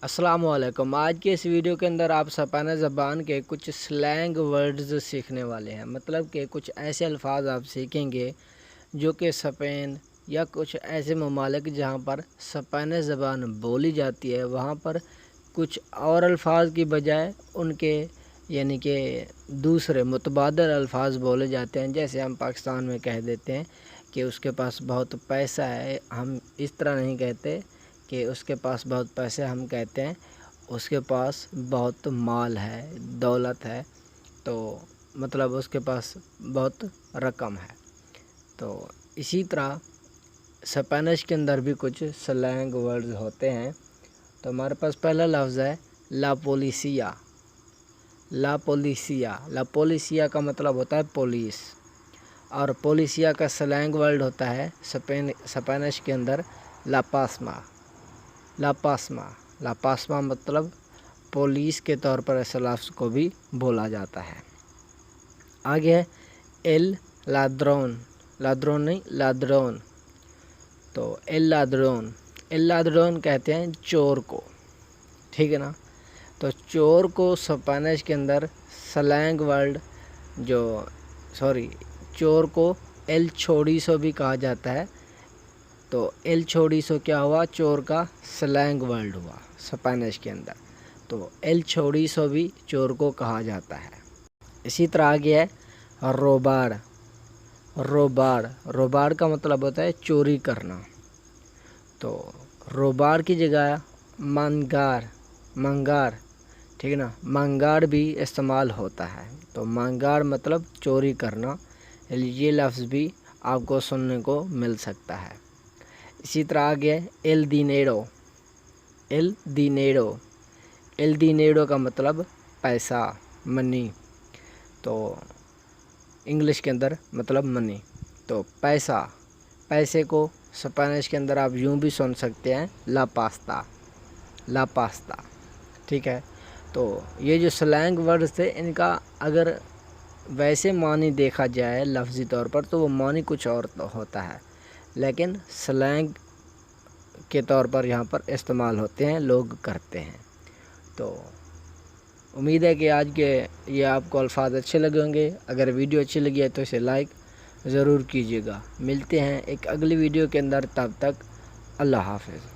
अस्सलाम वालेकुम। आज के इस वीडियो के अंदर आप स्पेनिश ज़बान के कुछ स्लैंग वर्ड्स सीखने वाले हैं। मतलब कि कुछ ऐसे अल्फाज आप सीखेंगे जो कि स्पेन या कुछ ऐसे ममालिक जहां पर स्पेनिश ज़बान बोली जाती है वहां पर कुछ और अल्फाज की बजाय उनके यानी कि दूसरे मुतबादल अल्फाज बोले जाते हैं। जैसे हम पाकिस्तान में कह देते हैं कि उसके पास बहुत पैसा है, हम इस तरह नहीं कहते कि उसके पास बहुत पैसे, हम कहते हैं उसके पास बहुत माल है, दौलत है, तो मतलब उसके पास बहुत रकम है। तो इसी तरह स्पेनिश के अंदर भी कुछ स्लैंग वर्ड्स होते हैं। तो हमारे पास पहला लफ्ज़ है ला पोलिसिया। ला पोलिसिया, ला पोलिसिया का मतलब होता है पुलिस, और पोलिसिया का स्लैंग वर्ड होता है स्पेनिश के अंदर ला पास्मा। ला पास्मा, ला पास्मा मतलब पुलिस के तौर पर इस लफ्ज़ को भी बोला जाता है। आगे है एल लाद्रोन। लाद्रोन नहीं, लाद्रोन। तो एल लाद्रोन, एल लाद्रोन कहते हैं चोर को, ठीक है ना। तो चोर को स्पेनिश के अंदर स्लैंग वर्ड चोर को एल छोड़ीसो भी कहा जाता है। तो एल छोड़ीसो क्या हुआ? चोर का स्लैंग वर्ड हुआ स्पेनिश के अंदर। तो एल छोड़ीसो भी चोर को कहा जाता है। इसी तरह आगे है रोबार। रोबार, रोबार का मतलब होता है चोरी करना। तो रोबार की जगह मंगार, मंगार, ठीक है ना, मंगार भी इस्तेमाल होता है। तो मंगार मतलब चोरी करना, ये लफ्ज़ भी आपको सुनने को मिल सकता है। इसी तरह आगे एल दिनेरो। एल दिनेरो, एल दिनेरो का मतलब पैसा, मनी। तो इंग्लिश के अंदर मतलब मनी। तो पैसा, पैसे को स्पेनिश के अंदर आप यूँ भी सुन सकते हैं ला पास्ता, ला पास्ता, ठीक है। तो ये जो स्लैंग वर्ड्स थे इनका अगर वैसे मानी देखा जाए लफ्ज़ी तौर पर तो वो मानी कुछ और तो होता है, लेकिन स्लैंग के तौर पर यहाँ पर इस्तेमाल होते हैं, लोग करते हैं। तो उम्मीद है कि आज के ये आपको अल्फाज अच्छे लगे होंगे। अगर वीडियो अच्छी लगी है तो इसे लाइक ज़रूर कीजिएगा। मिलते हैं एक अगली वीडियो के अंदर, तब तक अल्लाह हाफ़िज़।